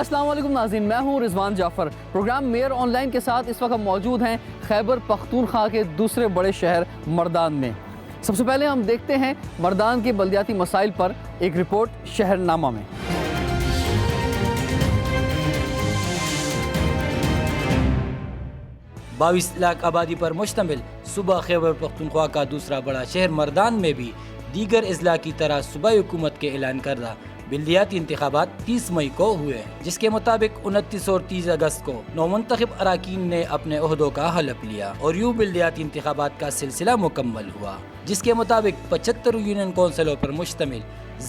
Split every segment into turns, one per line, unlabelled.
السلام علیکم ناظرین، میں ہوں رضوان جعفر۔ پروگرام میئر آن لائن کے ساتھ اس وقت ہم موجود ہیں خیبر پختونخوا کے دوسرے بڑے شہر مردان میں۔ سب سے پہلے ہم دیکھتے ہیں مردان کے بلدیاتی مسائل پر ایک رپورٹ شہر نامہ میں۔
22 لاکھ آبادی پر مشتمل صوبہ خیبر پختونخوا کا دوسرا بڑا شہر مردان میں بھی دیگر اضلاع کی طرح صوبائی حکومت کے اعلان کردہ بلدیاتی انتخابات 30 مئی کو ہوئے، جس کے مطابق 29 اور 30 اگست کو نومنتخب اراکین نے اپنے عہدوں کا حلف لیا اور یوں بلدیاتی انتخابات کا سلسلہ مکمل ہوا، جس کے مطابق 75 یونین کونسلوں پر مشتمل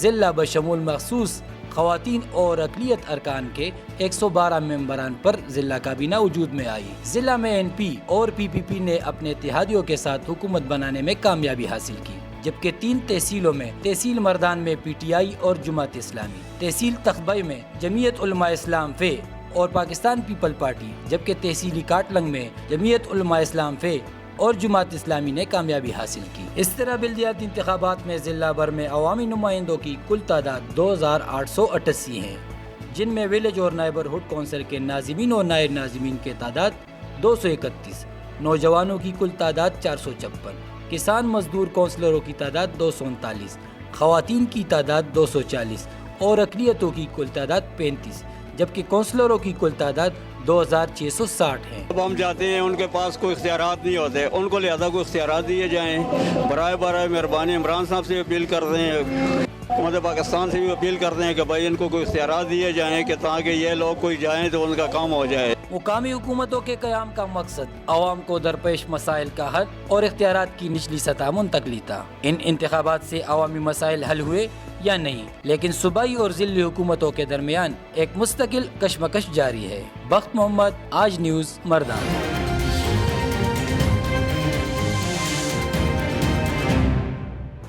ضلع بشمول مخصوص خواتین اور اقلیت ارکان کے 112 ممبران پر ضلع کابینہ وجود میں آئی۔ ضلع میں NP اور PPP نے اپنے اتحادیوں کے ساتھ حکومت بنانے میں کامیابی حاصل کی، جبکہ 3 تحصیلوں میں تحصیل مردان میں PTI اور جماعت اسلامی، تحصیل تخبئی میں جمعیت علماء اسلام فے اور پاکستان پیپل پارٹی، جبکہ تحصیلی کاٹلنگ میں جمعیت علماء اسلام فے اور جماعت اسلامی نے کامیابی حاصل کی۔ اس طرح بلدیاتی انتخابات میں ضلع بھر میں عوامی نمائندوں کی کل تعداد 2888 ہے، جن میں ولیج اور نیبرہڈ کونسل کے ناظمین اور نائب ناظمین کی تعداد 231، نوجوانوں کی کل تعداد 456، کسان مزدور کونسلروں کی تعداد 239، خواتین کی تعداد 240 اور اقلیتوں کی کل تعداد 35، جبکہ کونسلروں کی کل تعداد 2660 ہیں۔
اب ہم چاہتے ہیں ان کے پاس کوئی اختیارات نہیں ہوتے، ان کو لہذا کوئی اختیارات دیے جائیں۔ برائے مہربانی عمران صاحب سے اپیل کرتے ہیں، حکومت پاکستان سے بھی اپیل کرتے ہیں کہ بھائی ان کو کوئی اختیارات دیے جائیں کہ تاکہ یہ لوگ کوئی جائیں تو ان کا کام ہو جائے۔
مقامی حکومتوں کے قیام کا مقصد عوام کو درپیش مسائل کا حل اور اختیارات کی نچلی سطح منتقلی تھا۔ ان انتخابات سے عوامی مسائل حل ہوئے یا نہیں، لیکن صوبائی اور ضلعی حکومتوں کے درمیان ایک مستقل کشمکش جاری ہے۔ بخت محمد، آج نیوز، مردان۔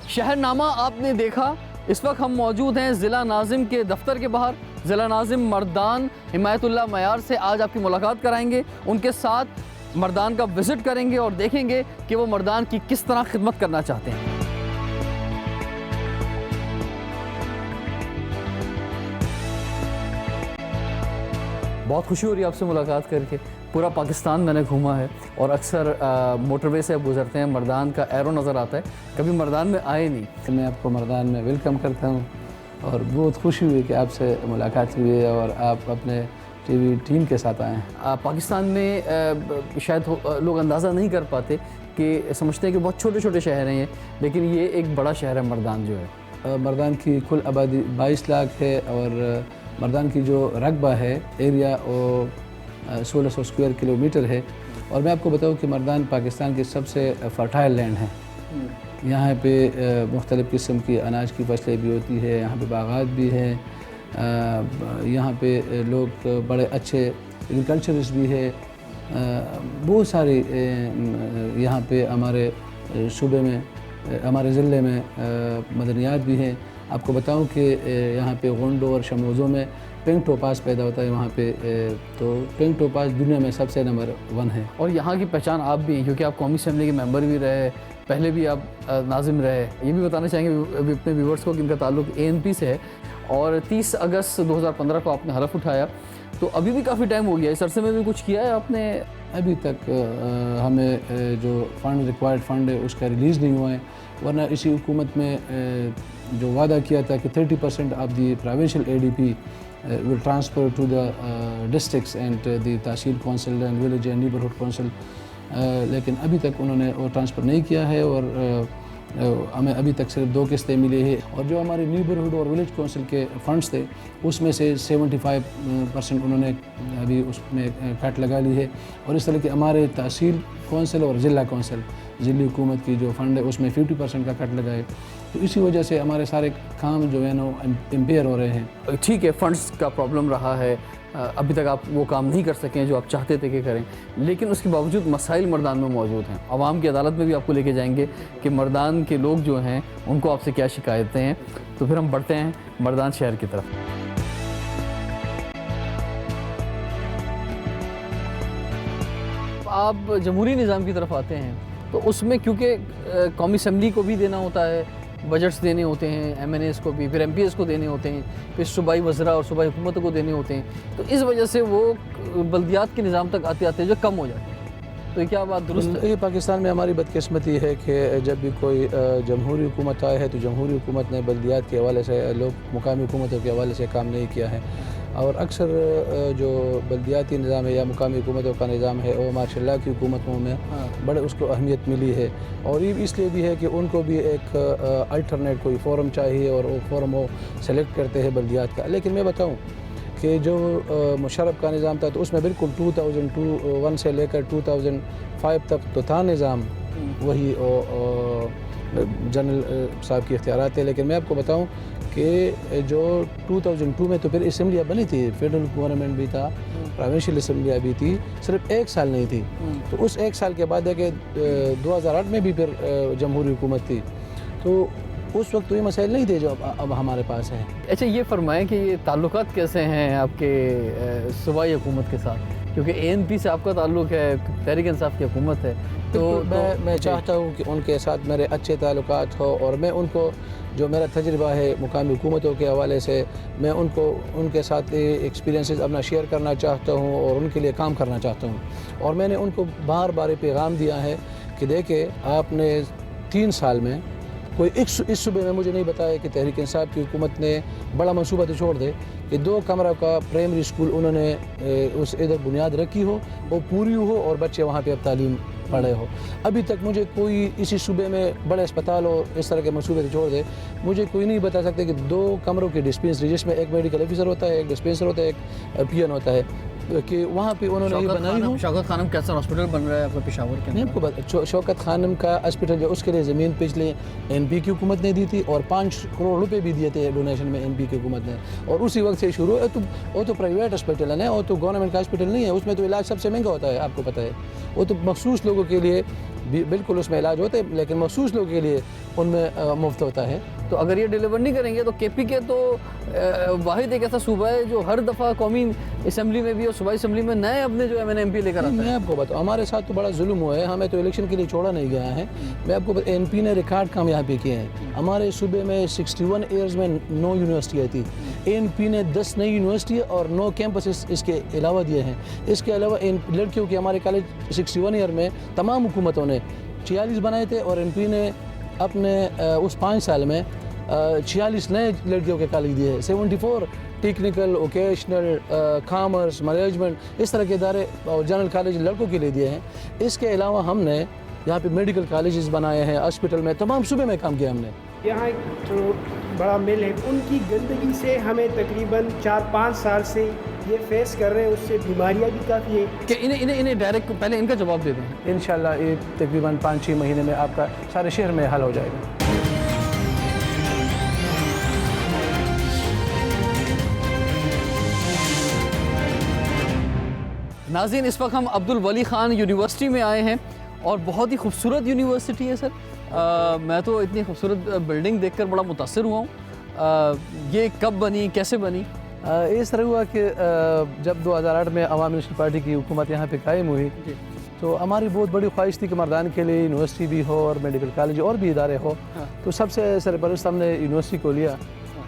شہر نامہ آپ نے دیکھا۔ اس وقت ہم موجود ہیں ضلع ناظم کے دفتر کے باہر۔ ضلع ناظم مردان حمایت اللہ معیار سے آج آپ کی ملاقات کرائیں گے، ان کے ساتھ مردان کا وزٹ کریں گے اور دیکھیں گے کہ وہ مردان کی کس طرح خدمت کرنا چاہتے ہیں۔ بہت خوشی ہو رہی ہے آپ سے ملاقات کر کے۔ پورا پاکستان میں نے گھوما ہے اور اکثر موٹر وے سے گزرتے ہیں، مردان کا ایرو نظر آتا ہے، کبھی مردان میں آئے نہیں۔
میں آپ کو مردان میں ویلکم کرتا ہوں اور بہت خوشی ہوئی کہ آپ سے ملاقات ہوئی ہے اور آپ اپنے ٹی وی ٹیم کے ساتھ آئے ہیں۔
پاکستان میں شاید لوگ اندازہ نہیں کر پاتے کہ سمجھتے ہیں کہ بہت چھوٹے چھوٹے شہر ہیں یہ، لیکن یہ ایک بڑا شہر ہے مردان جو ہے۔
مردان کی کل آبادی 22 لاکھ ہے اور مردان کی جو رقبہ ہے ایریا وہ 1600 اسکوائر کلومیٹر ہے، اور میں آپ کو بتاؤں کہ مردان پاکستان کی سب سے فرٹائل لینڈ ہے۔ یہاں پہ مختلف قسم کی اناج کی فصلیں بھی ہوتی ہے، یہاں پہ باغات بھی ہیں، یہاں پہ لوگ بڑے اچھے ایگریکلچرسٹ بھی ہے، بہت ساری یہاں پہ ہمارے صوبے میں، ہمارے ضلع میں معدنیات بھی ہیں۔ آپ کو بتاؤں کہ یہاں پہ غونڈو اور شموزوں میں پنک ٹوپاز پیدا ہوتا ہے وہاں پہ، تو پنک ٹوپاز دنیا میں سب سے نمبر 1 ہے۔
اور یہاں کی پہچان آپ بھی ہیں کیونکہ آپ قومی اسمبلی کے ممبر بھی رہے، پہلے بھی آپ ناظم رہے۔ یہ بھی بتانا چاہیں گے اپنے ویورز کو کہ ان کا تعلق ANP سے ہے، اور 30 اگست 2015 کو آپ نے حلف اٹھایا، تو ابھی بھی کافی ٹائم ہو گیا، اس عرصے میں بھی کچھ کیا ہے آپ نے؟
ابھی تک ہمیں جو فنڈ ریکوائرڈ فنڈ ہے اس کا ریلیز نہیں ہوا ہے، ورنہ اسی حکومت میں جو وعدہ کیا تھا کہ 30% of the provincial ADP will transfer to the districts and the tehsil council and village and neighborhood council، لیکن ابھی تک انہوں نے وہ ٹرانسفر نہیں کیا ہے، اور ہمیں ابھی تک صرف 2 قسطیں ملی ہے، اور جو ہمارے نیبرہڈ اور ولیج کونسل کے فنڈز تھے اس میں سے 75% انہوں نے ابھی اس میں کٹ لگا لی ہے، اور اس طرح کہ ہمارے تحصیل کونسل اور ضلع کونسل ضلعی حکومت کی جو فنڈ ہے اس میں 50% کا کٹ لگا ہے، تو اسی وجہ سے ہمارے سارے کام جو ہے نا امپیئر ہو رہے ہیں۔
ٹھیک ہے، فنڈز کا پرابلم رہا ہے، ابھی تک آپ وہ کام نہیں کر سکیں جو آپ چاہتے تھے کہ کریں، لیکن اس کے باوجود مسائل مردان میں موجود ہیں۔ عوام کی عدالت میں بھی آپ کو لے کے جائیں گے کہ مردان کے لوگ جو ہیں ان کو آپ سے کیا شکایتیں ہیں، تو پھر ہم بڑھتے ہیں مردان شہر کی طرف۔ آپ جمہوری نظام کی طرف آتے ہیں، تو اس میں کیونکہ قومی اسمبلی کو بھی دینا ہوتا ہے، بجٹس دینے ہوتے ہیں MNAs کو بھی, پھر MPs کو دینے ہوتے ہیں, پھر صوبائی وزراء اور صوبائی حکومتوں کو دینے ہوتے ہیں, تو اس وجہ سے وہ بلدیات کے نظام تک آتے آتے جو کم ہو جاتے ہیں. تو یہ کیا بات درست ہے؟
یہ پاکستان میں ہماری بدقسمتی ہے کہ جب بھی کوئی جمہوری حکومت آئے ہے تو جمہوری حکومت نے بلدیات کے حوالے سے, لوگ مقامی حکومتوں کے حوالے سے کام نہیں کیا ہے, اور اکثر جو بلدیاتی نظام ہے یا مقامی حکومتوں کا نظام ہے وہ ماشاء اللہ کی حکومتوں میں بڑے اس کو اہمیت ملی ہے, اور یہ اس لیے بھی ہے کہ ان کو بھی ایک الٹرنیٹ کوئی فورم چاہیے اور وہ فورم وہ سلیکٹ کرتے ہیں بلدیات کا. لیکن میں بتاؤں کہ جو مشرف کا نظام تھا تو اس میں بالکل 2001 سے لے کر 2005 تک تو تھا نظام وہی جنرل صاحب کی اختیارات تھے. لیکن میں آپ کو بتاؤں کہ جو 2002 میں تو پھر اسمبلیاں بنی تھی, فیڈرل گورنمنٹ بھی تھا, پروونشل اسمبلیاں بھی تھی, صرف 1 سال نہیں تھی. تو اس 1 سال کے بعد ہے کہ 2008 میں بھی پھر جمہوری حکومت تھی, تو اس وقت تو یہ مسائل نہیں تھے جو اب ہمارے پاس ہیں.
اچھا یہ فرمائیں کہ یہ تعلقات کیسے ہیں آپ کے صوبائی حکومت کے ساتھ, کیونکہ ANP سے آپ کا تعلق ہے, تحریک انصاف کی حکومت ہے, تو
میں چاہتا ہوں کہ ان کے ساتھ میرے اچھے تعلقات ہو, اور میں ان کو جو میرا تجربہ ہے مقامی حکومتوں کے حوالے سے میں ان کے ساتھ ایکسپیرینسز اپنا شیئر کرنا چاہتا ہوں اور ان کے لیے کام کرنا چاہتا ہوں. اور میں نے ان کو بار بار پیغام دیا ہے کہ دیکھیں آپ نے 3 سال میں کوئی اس صوبے میں مجھے نہیں بتایا کہ تحریک انصاف کی حکومت نے بڑا منصوبہ تو چھوڑ دے کہ 2 کمرہ کا پرائمری اسکول انہوں نے اس ادھر بنیاد رکھی ہو, وہ پوری ہو اور بچے وہاں پہ اب تعلیم پڑھے ہو. ابھی تک مجھے کوئی اسی صوبے میں بڑے اسپتال ہو اس طرح کے منصوبے تو چھوڑ دے, مجھے کوئی نہیں بتا سکتے کہ 2 کمروں کی ڈسپینسری جس میں ایک میڈیکل آفیسر ہوتا ہے, ایک ڈسپینسر ہوتا ہے, ایک PN ہوتا ہے, کہ وہاں پہ انہوں نے یہ بنائی ہو.
شوکت خانم کینسر ہاسپٹل بن رہا ہے آپ کا پشاور کے
نہیں, آپ کو شوکت خانم کا ہاسپٹل جو اس کے لیے زمین پچھلے NP کی حکومت نے دی تھی, اور 5 کروڑ روپے بھی دیے تھے ڈونیشن میں NP کی حکومت نے, اور اسی وقت سے شروع ہے. تو وہ تو پرائیویٹ ہاسپٹل ہے, وہ تو گورنمنٹ کا ہاسپٹل نہیں ہے, اس میں تو علاج سب سے مہنگا ہوتا ہے, آپ کو پتہ ہے. وہ تو مخصوص لوگوں کے لیے بالکل اس میں علاج ہوتا ہے, لیکن مخصوص لوگوں کے لیے ان میں مفت ہوتا ہے.
تو اگر یہ ڈیلیور نہیں کریں گے تو KPK تو واحد ایک ایسا صوبہ ہے جو ہر دفعہ قومی اسمبلی میں بھی اور صوبائی اسمبلی میں نئے اپنے جو MNA MP لے کر آتا ہے.
میں آپ کو بتاؤں ہمارے ساتھ تو بڑا ظلم ہوا ہے, ہمیں تو الیکشن کے لیے چھوڑا نہیں گیا ہے. میں آپ کو NP نے ریکارڈ کام یہاں پہ کیے ہیں. ہمارے صوبے میں 61 ایئرز میں 9 یونیورسٹیاں تھی, ANP نے 10 نئی یونیورسٹی اور 9 کیمپس اس کے علاوہ دیے ہیں. اس کے علاوہ لڑکیوں کے ہمارے کالج 61 ایئر میں تمام حکومتوں نے 46 بنائے تھے, اور NP نے اپنے اس 5 سال میں 46 نئے لڑکیوں کے کالج دیے ہیں. 74 ٹیکنیکل, ووکیشنل, کامرس, مینجمنٹ اس طرح کے ادارے اور جنرل کالج لڑکوں کے لیے دیے ہیں. اس کے علاوہ ہم نے یہاں پہ میڈیکل کالجز بنائے ہیں, ہاسپٹل میں تمام صوبے میں کام کیا ہم نے.
یہاں ایک جو بڑا مل ہے ان کی گندگی سے ہمیں تقریباً 4-5 سال سے یہ فیس کر رہے ہیں, اس سے بیماریاں بھی کافی ہیں.
کہ انہیں ڈائریکٹ پہلے ان کا جواب دے دیں.
انشاءاللہ یہ تقریباً 5-6 مہینے میں آپ کا سارے شہر میں حل ہو جائے گا.
ناظرین اس وقت ہم عبدالولی خان یونیورسٹی میں آئے ہیں, اور بہت ہی خوبصورت یونیورسٹی ہے سر. میں تو اتنی خوبصورت بلڈنگ دیکھ کر بڑا متاثر ہوا ہوں. یہ کب بنی, کیسے بنی؟
اس طرح ہوا کہ جب 2008 میں عوامی نیشنل پارٹی کی حکومت یہاں پہ قائم ہوئی تو ہماری بہت بڑی خواہش تھی کہ مردان کے لیے یونیورسٹی بھی ہو اور میڈیکل کالج اور بھی ادارے ہو. تو سب سے سرپرست ہم نے یونیورسٹی کو لیا,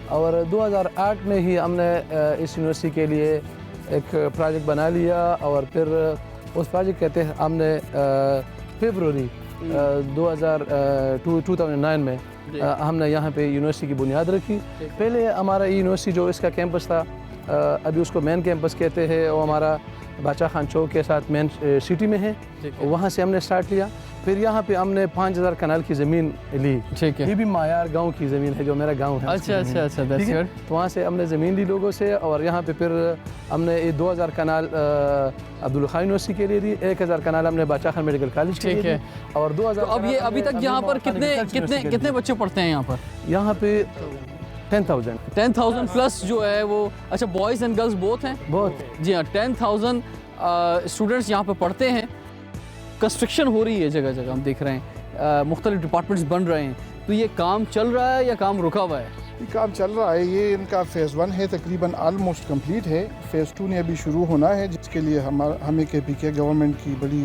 اور 2008 میں ہی ہم نے اس یونیورسٹی کے لیے ایک پروجیکٹ بنا لیا, اور پھر اس پروجیکٹ کے تحت ہم نے فیبروری 2009 میں ہم نے یہاں پہ یونیورسٹی کی بنیاد رکھی. پہلے ہمارا یونیورسٹی جو اس کا کیمپس تھا, ابھی اس کو مین کیمپس کہتے ہیں, وہ ہمارا بادشاہ خان چوک کے ساتھ مین سٹی میں ہے, وہاں سے ہم نے سٹارٹ لیا. پھر یہاں پہ ہم نے 5000 کنال کی زمین لی. یہ بھی معیار گاؤں کی زمین ہے جو میرا گاؤں ہے.
اچھا
تو وہاں سے ہم نے زمین لی لوگوں سے, اور یہاں پہ پھر ہم نے 2000 کنال عبدالولی خان یونیورسٹی کے لیے دی, 1000 کنال ہم نے بادشاہ خان میڈیکل کالج کے لیے دی, اور 2000.
اب یہ ابھی تک یہاں پر کتنے بچے پڑھتے ہیں یہاں پر؟
یہاں پہ
10,000 پلس جو ہے وہ. اچھا بوائز اینڈ گرلز بوتھ ہیں؟
بہت.
جی ہاں, 10,000 اسٹوڈنٹس یہاں پہ پڑھتے ہیں. کنسٹرکشن ہو رہی ہے جگہ جگہ, ہم دیکھ رہے ہیں مختلف ڈپارٹمنٹس بن رہے ہیں. تو یہ کام چل رہا ہے یا کام رکا ہوا ہے؟
یہ کام چل رہا ہے. یہ ان کا فیز 1 ہے, تقریباً آلموسٹ کمپلیٹ ہے. فیز 2 نے ابھی شروع ہونا ہے, جس کے لیے ہمیں KPK گورنمنٹ کی بڑی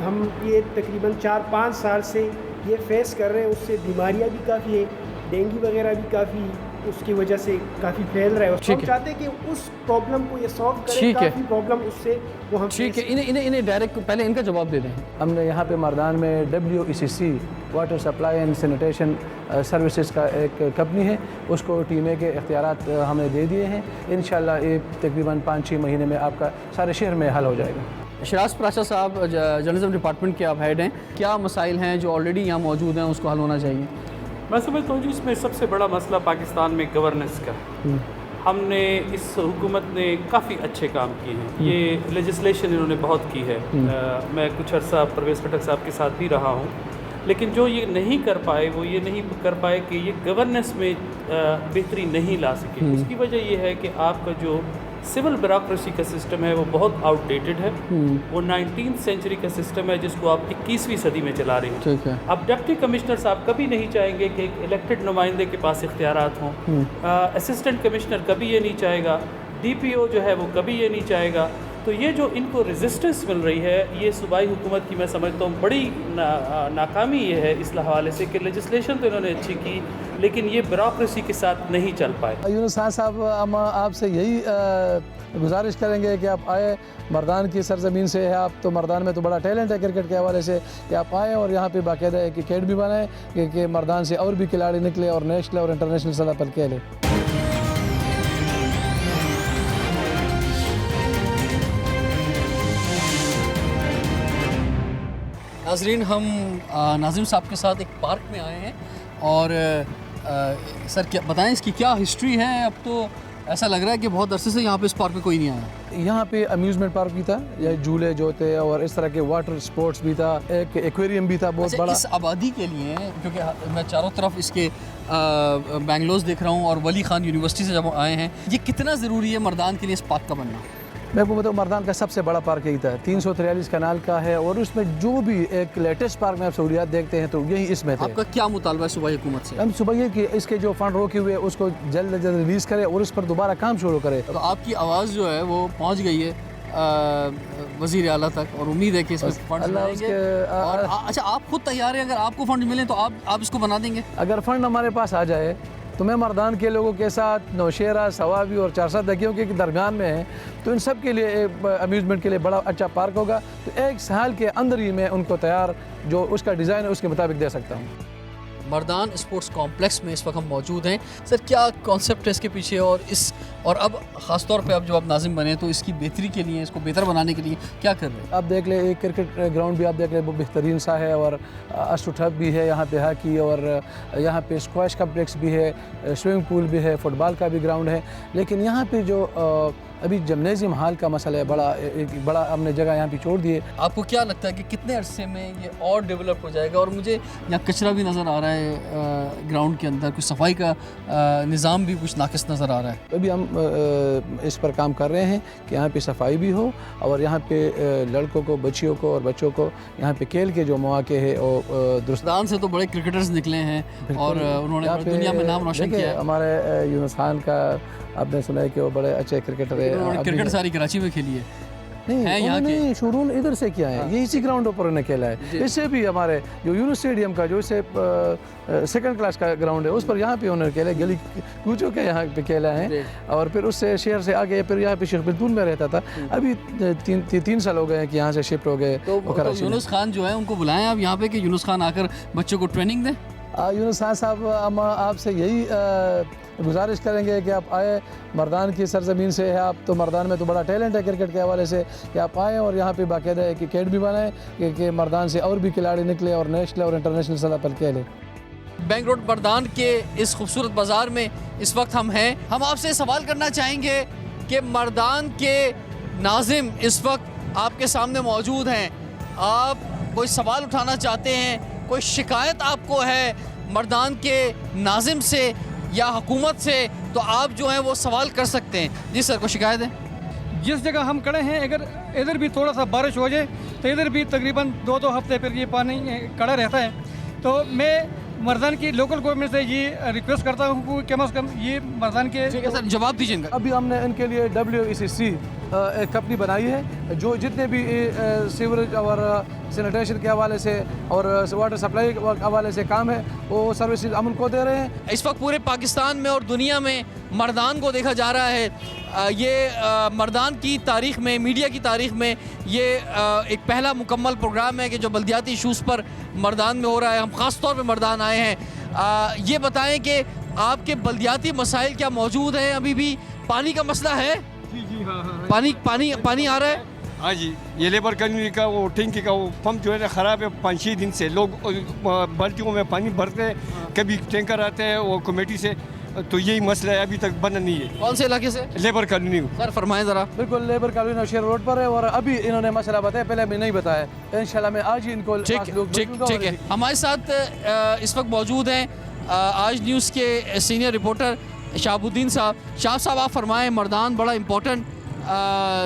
ہم یہ تقریباً 4-5 سال سے یہ فیس کر رہے ہیں. اس سے بیماریاں بھی کافی ہیں, ڈینگی وغیرہ بھی کافی اس کی وجہ سے کافی پھیل رہا ہے. ہم چاہتے ہیں کہ اس پرابلم کو یہ سالو کریں, کافی پرابلم اس سے وہ ہم
ٹھیک ہے. انہیں ڈائریکٹ پہلے ان کا جواب دے دیں.
ہم نے یہاں پہ مردان میں WECC water supply and sanitation services کا ایک کمپنی ہے, اس کو ٹیم اے کے اختیارات ہم نے دے دیے ہیں. انشاءاللہ یہ تقریباً 5-6 مہینے میں آپ کا سارے شہر میں حل ہو جائے گا.
شراز پراشا صاحب, جرنلزم ڈپارٹمنٹ کے آپ ہیڈ ہیں, کیا مسائل ہیں جو آلریڈی یہاں موجود ہیں اس کو حل ہونا چاہیے؟
میں سمجھتا ہوں جی اس میں سب سے بڑا مسئلہ پاکستان میں گورننس کا. ہم نے اس حکومت نے کافی اچھے کام کیے ہیں, یہ لیجسلیشن انہوں نے بہت کی ہے. میں کچھ عرصہ پرویز پٹھک صاحب کے ساتھ بھی رہا ہوں, لیکن جو یہ نہیں کر پائے وہ یہ نہیں کر پائے کہ یہ گورننس میں بہتری نہیں لا سکے. اس کی وجہ یہ ہے کہ آپ کا جو سول بیوروکریسی کا سسٹم ہے وہ بہت آؤٹ ڈیٹڈ ہے. وہ 19th سینچری کا سسٹم ہے جس کو آپ 21ویں صدی میں چلا رہے ہیں. اب ڈپٹی کمشنر صاحب کبھی نہیں چاہیں گے کہ ایک الیکٹڈ نمائندے کے پاس اختیارات ہوں. اسسٹنٹ کمشنر کبھی یہ نہیں چاہے گا. DPO جو ہے وہ کبھی یہ نہیں چاہے گا. تو یہ جو ان کو ریزسٹنس مل رہی ہے, یہ صوبائی حکومت کی میں سمجھتا ہوں بڑی ناکامی یہ ہے اس حوالے سے کہ لیجسلیشن تو انہوں نے اچھی کی لیکن یہ بیوروکریسی کے ساتھ نہیں چل پائے.
یونس خان صاحب, ہم آپ سے یہی گزارش کریں گے کہ آپ آئے, مردان کی سرزمین سے ہے آپ, تو مردان میں تو بڑا ٹیلنٹ ہے کرکٹ کے حوالے سے, کہ آپ آئیں اور یہاں پہ باقاعدہ ایک اکیڈمی بنائیں کہ مردان سے اور بھی کھلاڑی نکلے اور نیشنل اور انٹرنیشنل سطح پر کھیلے.
ناظرین, ہم ناظم صاحب کے ساتھ ایک پارک میں آئے ہیں اور سر کیا بتائیں اس کی کیا ہسٹری ہے؟ اب تو ایسا لگ رہا ہے کہ بہت عرصے سے یہاں پہ اس پارک میں کوئی نہیں آیا.
یہاں پہ امیوزمنٹ پارک بھی تھا, یا جھولے جو تھے, اور اس طرح کے واٹر سپورٹس بھی تھا, ایک ایکویریم بھی تھا بہت بڑا.
اس آبادی کے لیے, کیونکہ میں چاروں طرف اس کے بینگلورز دیکھ رہا ہوں اور ولی خان یونیورسٹی سے جب آئے ہیں, یہ کتنا ضروری ہے مردان کے لیے اس پارک کا بننا؟
میں کو بتاؤں, مردان کا سب سے بڑا پارک یہی تھا, 343 کنال کا ہے, اور اس میں جو بھی ایک لیٹسٹ پارک میں آپ سہولیات دیکھتے ہیں تو یہی اس میں تھے.
آپ کا کیا مطالبہ ہے صوبائی حکومت سے؟
ہم صبح یہ کہ اس کے جو فنڈ روکے ہوئے اس کو جلد از جلد ریلیز کرے اور اس پر دوبارہ کام شروع کرے.
تو آپ کی آواز جو ہے وہ پہنچ گئی ہے وزیر اعلیٰ تک, اور امید ہے کہ اس میں فنڈ ملیں گے. اور اچھا, آپ خود تیار ہیں اگر آپ کو فنڈ ملیں تو آپ اس کو بنا دیں گے؟
اگر فنڈ ہمارے پاس آ جائے تو میں مردان کے لوگوں کے ساتھ نوشیرہ, ثوابی اور 400 دکیوں کے درمیان میں ہیں, تو ان سب کے لیے امیوزمنٹ کے لیے بڑا اچھا پارک ہوگا. تو 1 سال کے اندر ہی میں ان کو تیار جو اس کا ڈیزائن ہے اس کے مطابق دے سکتا ہوں.
مردان اسپورٹس کمپلیکس میں اس وقت ہم موجود ہیں. سر, کیا کانسیپٹ ہے اس کے پیچھے, اور اب خاص طور پہ اب جب آپ ناظم بنے تو اس کی بہتری کے لیے, اس کو بہتر بنانے کے لیے کیا کر رہے ہیں؟
آپ دیکھ لیں, ایک کرکٹ گراؤنڈ بھی آپ دیکھ لیں وہ بہترین سا ہے, اور اسٹوٹھب بھی ہے یہاں پہ ہاکی, اور یہاں پہ اسکواش کمپلیکس بھی ہے, سوئمنگ پول بھی ہے, فٹ بال کا بھی گراؤنڈ ہے. لیکن یہاں پہ جو ابھی جمنیزیم ہال کا مسئلہ ہے, بڑا ہم نے جگہ یہاں پہ چھوڑ دیے.
آپ کو کیا لگتا ہے کہ کتنے عرصے میں یہ اور ڈیولپ ہو جائے گا؟ اور مجھے یہاں کچرا بھی نظر آ رہا ہے گراؤنڈ کے اندر, کچھ صفائی کا نظام بھی کچھ ناقص نظر آ رہا ہے.
ابھی ہم اس پر کام کر رہے ہیں کہ یہاں پہ صفائی بھی ہو, اور یہاں پہ لڑکوں کو, بچیوں کو اور بچوں کو یہاں پہ کھیل کے جو مواقع ہے اور درست.
مردان سے تو بڑے کرکٹرز نکلے ہیں اور انہوں نے دنیا میں نام روشن کیا ہے.
ہمارے یونس خان کا آپ نے سنا ہے کہ وہ بڑے اچھے کرکٹر ہے.
کرکٹ ساری کراچی میں کھیلی ہے.
نہیں, شروع ادھر سے کیا ہے, یہ اسی گراؤنڈ پر انہیں کھیلا ہے. اس سے بھی ہمارے جو یونس اسٹیڈیم کا جو اسے 2nd کلاس کا گراؤنڈ ہے, اس پر یہاں پہ انہوں نے کھیلا, گلی کوچوں کے یہاں پہ کھیلا ہے. اور پھر اس سے شہر سے آگے, پھر یہاں پہ شیخ بلتون میں رہتا تھا, ابھی 3 سال ہو گئے ہیں کہ یہاں سے شفٹ ہو گئے.
تو یونس خان جو ہے ان کو بلائیں آپ یہاں پہ کہ یونس خان آ کر بچوں کو ٹریننگ دیں.
یونس خان صاحب, ہم آپ سے یہی گزارش کریں گے کہ آپ آئے, مردان کی سرزمین سے ہے آپ, تو مردان میں تو بڑا ٹیلنٹ ہے کرکٹ کے حوالے سے, کہ آپ آئیں اور یہاں پہ باقاعدہ ایک اکیڈمی بنائیں کہ مردان سے اور بھی کھلاڑی نکلے اور نیشنل اور انٹرنیشنل سطح پر کھیلے.
بینک روڈ مردان کے اس خوبصورت بازار میں اس وقت ہم ہیں. ہم آپ سے سوال کرنا چاہیں گے کہ مردان کے ناظم اس وقت آپ کے سامنے موجود ہیں, آپ کوئی سوال اٹھانا چاہتے ہیں, کوئی شکایت آپ کو ہے مردان کے ناظم سے یا حکومت سے, تو آپ جو ہیں وہ سوال کر سکتے ہیں. جی سر, کوئی شکایت ہے؟
جس جگہ ہم کھڑے ہیں اگر ادھر بھی تھوڑا سا بارش ہو جائے تو ادھر بھی تقریباً 2 ہفتے پھر یہ پانی کڑا رہتا ہے. تو میں مردان کی لوکل گورنمنٹ سے یہ ریکویسٹ کرتا ہوں کہ کم از کم یہ مردان کے
جواب دیجیے گا.
ابھی ہم نے ان کے لیے WECC ایک کمپنی بنائی ہے جو جتنے بھی سیوریج اور سینیٹیشن کے حوالے سے اور واٹر سپلائی کے حوالے سے کام ہے وہ سروسز ہم ان کو دے رہے ہیں.
اس وقت پورے پاکستان میں اور دنیا میں مردان کو دیکھا جا رہا ہے. یہ مردان کی تاریخ میں، میڈیا کی تاریخ میں یہ ایک پہلا مکمل پروگرام ہے کہ جو بلدیاتی ایشوز پر مردان میں ہو رہا ہے. ہم خاص طور پہ مردان آئے ہیں. یہ بتائیں کہ آپ کے بلدیاتی مسائل کیا موجود ہیں؟ ابھی بھی پانی کا مسئلہ ہے؟
جی ہاں.
پانی آ رہا ہے؟
ہاں جی، یہ لیبر کالونی کا وہ ٹینکی کا وہ پمپ جو ہے نا خراب ہے. 5-6 دن سے لوگ بالٹیوں میں پانی بھرتے ہیں، کبھی ٹینکر آتے ہیں وہ کمیٹی سے، تو یہی مسئلہ ہے، ابھی تک بند نہیں ہے.
کون سے علاقے سے؟
Labour colony.
سر فرمائیں ذرا.
بالکل لیبر کالونی نوشہر روڈ پر ہے اور ابھی انہوں نے مسئلہ بتایا، پہلے ہمیں نہیں بتایا. انشاءاللہ میں آج ہی ان کو
ٹھیک ہے. ہمارے ساتھ اس وقت موجود ہیں آج نیوز کے سینئر رپورٹر شہاب الدین صاحب. شہاب صاحب آپ فرمائیں، مردان بڑا امپورٹنٹ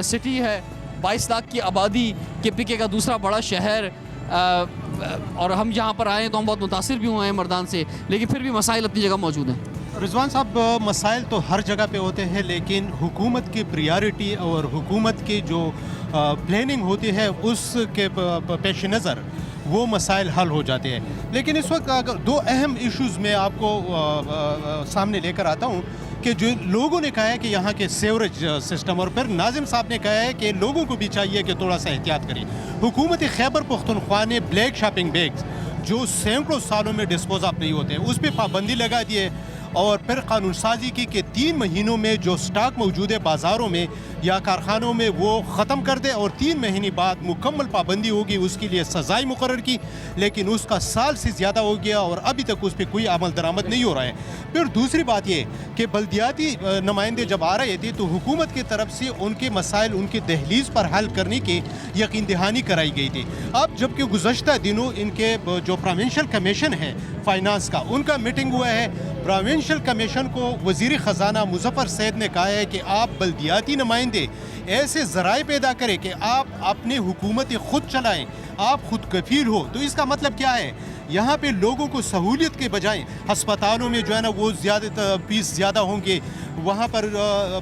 سٹی ہے، 22 لاکھ کی آبادی کے PK کا دوسرا بڑا شہر، اور ہم جہاں پر آئے ہیں تو ہم بہت متاثر بھی ہوئے ہیں مردان سے، لیکن پھر بھی مسائل اپنی جگہ موجود ہیں.
رضوان صاحب، مسائل تو ہر جگہ پہ ہوتے ہیں، لیکن حکومت کی پریارٹی اور حکومت کی جو پلاننگ ہوتی ہے اس کے پیش نظر وہ مسائل حل ہو جاتے ہیں. لیکن اس وقت اگر 2 اہم ایشوز میں آپ کو سامنے لے کر آتا ہوں کہ جو لوگوں نے کہا ہے کہ یہاں کے سیوریج سسٹم، اور پھر ناظم صاحب نے کہا ہے کہ لوگوں کو بھی چاہیے کہ تھوڑا سا احتیاط کریں. حکومت خیبر پختونخوا نے بلیک شاپنگ بیگز جو سینکڑوں سالوں میں ڈسپوز آف نہیں ہوتے اس پہ پابندی لگا دیے، اور پھر قانون سازی کی کہ 3 مہینوں میں جو سٹاک موجود ہے بازاروں میں یا کارخانوں میں وہ ختم کر دے، اور 3 مہینے بعد مکمل پابندی ہوگی. اس کے لیے سزائیں مقرر کی، لیکن اس کا سال سے زیادہ ہو گیا اور ابھی تک اس پہ کوئی عمل درآمد نہیں ہو رہا ہے. پھر دوسری بات یہ کہ بلدیاتی نمائندے جب آ رہے تھے تو حکومت کی طرف سے ان کے مسائل ان کے دہلیز پر حل کرنے کی یقین دہانی کرائی گئی تھی. اب جبکہ گزشتہ دنوں ان کے جو پروونشل کمیشن ہے فائنانس کا، ان کا میٹنگ ہوا ہے. پروونشل کمیشن کو وزیر خزانہ مظفر سعید نے کہا ہے کہ آپ بلدیاتی نمائندے ایسے ذرائع پیدا کریں کہ آپ اپنی حکومت خود چلائیں، آپ خود کفیل ہو. تو اس کا مطلب کیا ہے؟ یہاں پہ لوگوں کو سہولیت کے بجائے ہسپتالوں میں جو ہے نا وہ زیادہ فیس زیادہ ہوں گے، وہاں پر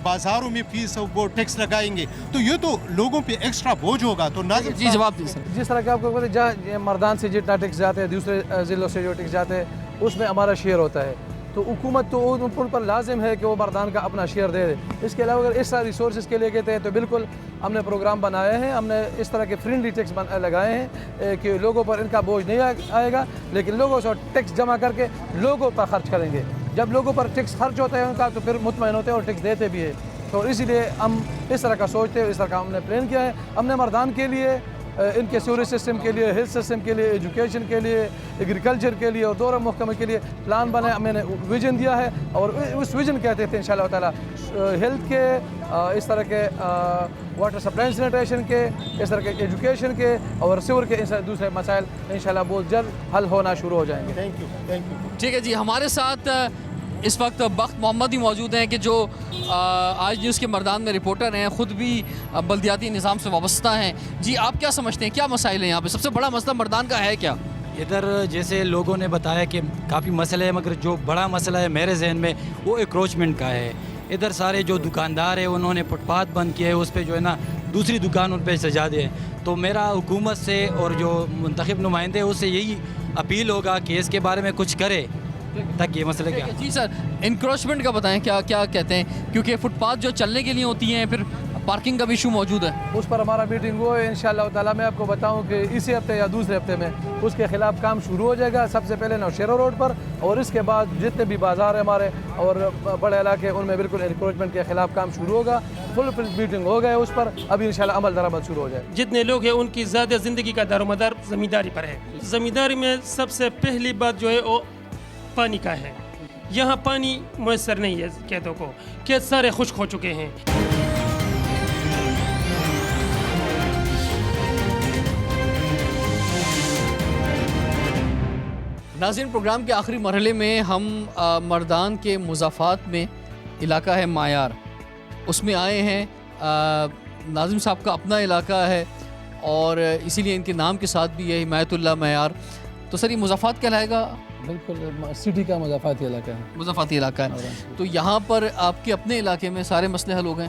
بازاروں میں فیس وہ ٹیکس لگائیں گے، تو یہ تو لوگوں پہ ایکسٹرا بوجھ ہوگا. تو ناظم
جی جواب دیں سر.
جس طرح کہ آپ کو پتہ ہے جہاں مردان سے جتنا ٹیکس جاتے ہیں دوسرے ضلعوں سے جو ٹیکس جاتے ہیں اس میں ہمارا شیئر ہوتا ہے. تو حکومت تو ان پر لازم ہے کہ وہ مردان کا اپنا شیئر دے دے. اس کے علاوہ اگر اس طرح ریسورسز کے لیے کہتے ہیں تو بالکل ہم نے پروگرام بنائے ہیں، ہم نے اس طرح کے فرینڈلی ٹیکس لگائے ہیں کہ لوگوں پر ان کا بوجھ نہیں آئے گا، لیکن لوگوں سے ٹیکس جمع کر کے لوگوں پر خرچ کریں گے. جب لوگوں پر ٹیکس خرچ ہوتا ہے ان کا تو پھر مطمئن ہوتے ہیں اور ٹیکس دیتے بھی ہیں. تو اسی لیے ہم اس طرح کا سوچتے ہیں، اس طرح کا ہم نے پلان کیا ہے. ہم نے مردان کے لیے، ان کے سیوریج سسٹم کے لیے، ہیلتھ سسٹم کے لیے، ایجوکیشن کے لیے، ایگریکلچر کے لیے اور دورہ محکمہ کے لیے پلان بنایا. میں نے ویژن دیا ہے اور اس ویژن کہتے تھے انشاءاللہ تعالیٰ ہیلتھ کے، اس طرح کے واٹر سپلائی سینیٹیشن کے، اس طرح کے ایجوکیشن کے اور سیور کے دوسرے مسائل انشاءاللہ بہت جلد حل ہونا شروع ہو جائیں گے.
Thank you.
ٹھیک ہے جی. ہمارے ساتھ اس وقت بخت محمد ہی موجود ہیں کہ جو آج نیوز کے مردان میں رپورٹر ہیں، خود بھی بلدیاتی نظام سے وابستہ ہیں. جی آپ کیا سمجھتے ہیں، کیا مسائل ہیں یہاں پہ؟ سب سے بڑا مسئلہ مردان کا ہے کیا؟
ادھر جیسے لوگوں نے بتایا کہ کافی مسئلے ہیں، مگر جو بڑا مسئلہ ہے میرے ذہن میں وہ انکروچمنٹ کا ہے. ادھر سارے جو دکاندار ہیں انہوں نے فٹ پاتھ بند کیے، اس پہ جو ہے نا دوسری دکان ان پہ سجا دے. تو میرا حکومت سے اور جو منتخب نمائندے ہیں اس سے یہی اپیل ہوگا کہ اس کے بارے میں کچھ کرے تاکہ یہ مسئلہ کیا.
جی سر، انکروچمنٹ کا بتائیں کیا کہتے ہیں، کیونکہ فٹ پاتھ جو چلنے کے لیے ہوتی ہیں، پھر پارکنگ کا بھی ایشو موجود ہے.
اس پر ہمارا میٹنگ ہوا ہے. انشاءاللہ تعالیٰ میں آپ کو بتاؤں کہ اسی ہفتے یا دوسرے ہفتے میں اس کے خلاف کام شروع ہو جائے گا. سب سے پہلے نوشہر روڈ پر، اور اس کے بعد جتنے بھی بازار ہیں ہمارے اور بڑے علاقے ان میں بالکل انکروچمنٹ کے خلاف کام شروع ہوگا. فل میٹنگ ہو گیا اس پر، ابھی انشاءاللہ عمل درآمد شروع ہو جائے.
جتنے لوگ ہیں ان کی زیادہ زندگی کا دار و مدار زمینداری پر ہے. زمینداری میں سب سے پہلی بات جو ہے وہ پانی کا ہے. یہاں پانی میسر نہیں ہے کھیتوں کو، کھیت سارے خشک ہو چکے ہیں.
ناظرین، پروگرام کے آخری مرحلے میں ہم مردان کے مضافات میں علاقہ ہے مایار، اس میں آئے ہیں. ناظم صاحب کا اپنا علاقہ ہے اور اسی لیے ان کے نام کے ساتھ بھی ہے حمایت اللہ معیار. تو سر یہ مضافات کہلائے گا؟
بالکل سٹی کا مضافاتی علاقہ ہے.
مضافاتی علاقہ ہے. تو یہاں پر آپ کے اپنے علاقے میں سارے مسئلے حل ہو گئے؟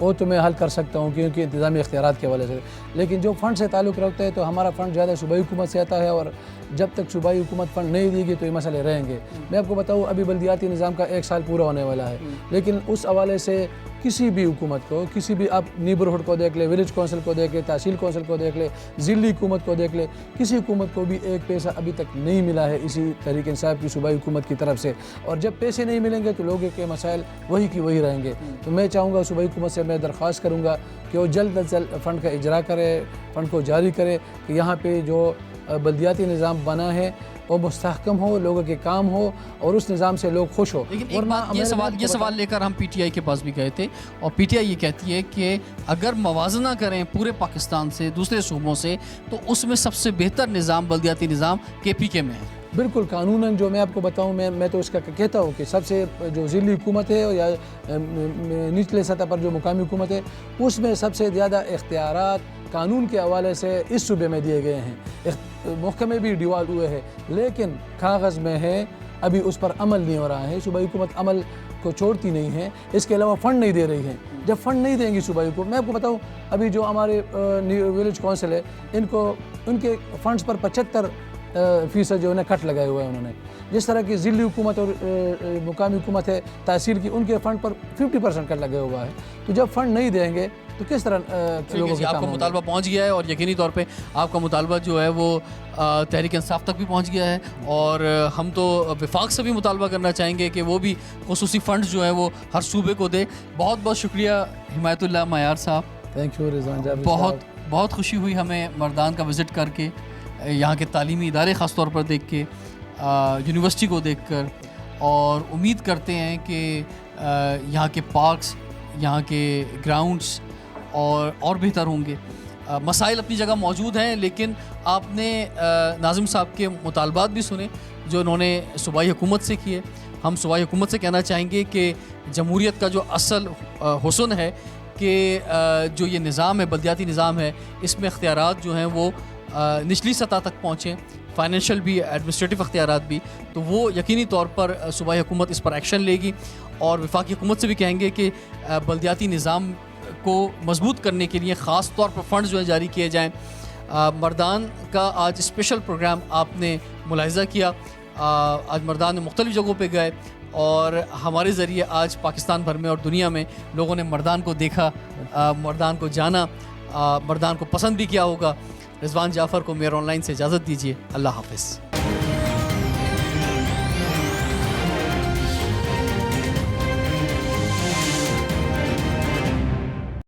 وہ تو میں حل کر سکتا ہوں کیونکہ انتظامی اختیارات کے حوالے سے، لیکن جو فنڈ سے تعلق رکھتا ہے تو ہمارا فنڈ زیادہ صوبائی حکومت سے آتا ہے، اور جب تک صوبائی حکومت فنڈ نہیں دے گی تو یہ مسئلے رہیں گے۔ میں آپ کو بتاؤں ابھی بلدیاتی نظام کا 1 سال پورا ہونے والا ہے، لیکن اس حوالے سے کسی بھی حکومت کو، کسی بھی آپ نیبرہڈ کو دیکھ لیں، ولیج کونسل کو دیکھ لیں، تحصیل کونسل کو دیکھ لیں، ضلعی حکومت کو دیکھ لیں، کسی حکومت کو بھی 1 پیسہ ابھی تک نہیں ملا ہے اسی تحریک انصاف کی صوبائی حکومت کی طرف سے، اور جب پیسے نہیں ملیں گے تو لوگوں کے مسائل وہی کی وہی رہیں گے۔ تو میں چاہوں گا صوبائی حکومت سے میں درخواست کروں گا کہ وہ جلد از جلد فنڈ کا اجرا کرے، فنڈ کو جاری کرے کہ یہاں پہ جو بلدیاتی نظام بنا ہے وہ مستحکم ہو، لوگوں کے کام ہو اور اس نظام سے لوگ خوش ہو۔
لیکن ایک بات یہ سوال لے کر ہم پی ٹی آئی کے پاس بھی گئے تھے، اور پی ٹی آئی یہ کہتی ہے کہ اگر موازنہ کریں پورے پاکستان سے، دوسرے صوبوں سے، تو اس میں سب سے بہتر نظام بلدیاتی نظام کے پی کے میں ہے۔
بالکل قانوناً جو میں آپ کو بتاؤں، میں تو اس کا کہتا ہوں کہ سب سے جو ضلعی حکومت ہے یا نچلے سطح پر جو مقامی حکومت ہے، اس میں سب سے زیادہ اختیارات قانون کے حوالے سے اس صوبے میں دیے گئے ہیں۔ محکمے بھی ڈیوال ہوئے ہیں، لیکن کاغذ میں ہے، ابھی اس پر عمل نہیں ہو رہا ہے۔ صوبائی حکومت عمل کو چھوڑتی نہیں ہے، اس کے علاوہ فنڈ نہیں دے رہی ہے۔ جب فنڈ نہیں دیں گی صوبائی حکومت، میں آپ کو بتاؤں ابھی جو ہمارے ولیج کونسل ہے، ان کے فنڈز پر 75% جو ہے نا کٹ لگائے ہوئے ہیں انہوں نے۔ جس طرح کی ضلعی حکومت اور مقامی حکومت ہے تحصیل کی، ان کے فنڈ پر 50% کٹ لگے ہوا ہے۔ تو جب فنڈ نہیں دیں گے تو کس طرح لوگوں کے
آپ کا مطالبہ پہنچ گیا ہے، اور یقینی طور پہ آپ کا مطالبہ جو ہے وہ تحریک انصاف تک بھی پہنچ گیا ہے، اور ہم تو وفاق سے بھی مطالبہ کرنا چاہیں گے کہ وہ بھی خصوصی فنڈز جو ہیں وہ ہر صوبے کو دے۔ بہت بہت شکریہ حمایت اللہ معیار صاحب،
تھینک یو رضوان جابر
صاحب۔ بہت خوشی ہوئی ہمیں مردان کا وزٹ کر کے، یہاں کے تعلیمی ادارے خاص طور پر دیکھ کے، یونیورسٹی کو دیکھ کر، اور امید کرتے ہیں کہ یہاں کے پارکس، یہاں کے گراؤنڈس اور بہتر ہوں گے۔ مسائل اپنی جگہ موجود ہیں، لیکن آپ نے ناظم صاحب کے مطالبات بھی سنے جو انہوں نے صوبائی حکومت سے کیے۔ ہم صوبائی حکومت سے کہنا چاہیں گے کہ جمہوریت کا جو اصل حسن ہے کہ جو یہ نظام ہے، بلدیاتی نظام ہے، اس میں اختیارات جو ہیں وہ نچلی سطح تک پہنچیں، فائنینشیل بھی، ایڈمنسٹریٹو اختیارات بھی، تو وہ یقینی طور پر صوبائی حکومت اس پر ایکشن لے گی، اور وفاقی حکومت سے بھی کہیں گے کہ بلدیاتی نظام کو مضبوط کرنے کے لیے خاص طور پر فنڈز جو ہیں جاری کیے جائیں۔ مردان کا آج اسپیشل پروگرام آپ نے ملاحظہ کیا، آج مردان میں مختلف جگہوں پہ گئے، اور ہمارے ذریعے آج پاکستان بھر میں اور دنیا میں لوگوں نے مردان کو دیکھا، مردان کو جانا، مردان کو پسند بھی کیا ہوگا۔ رضوان جعفر کو میئر آن لائن سے اجازت دیجیے، اللہ حافظ۔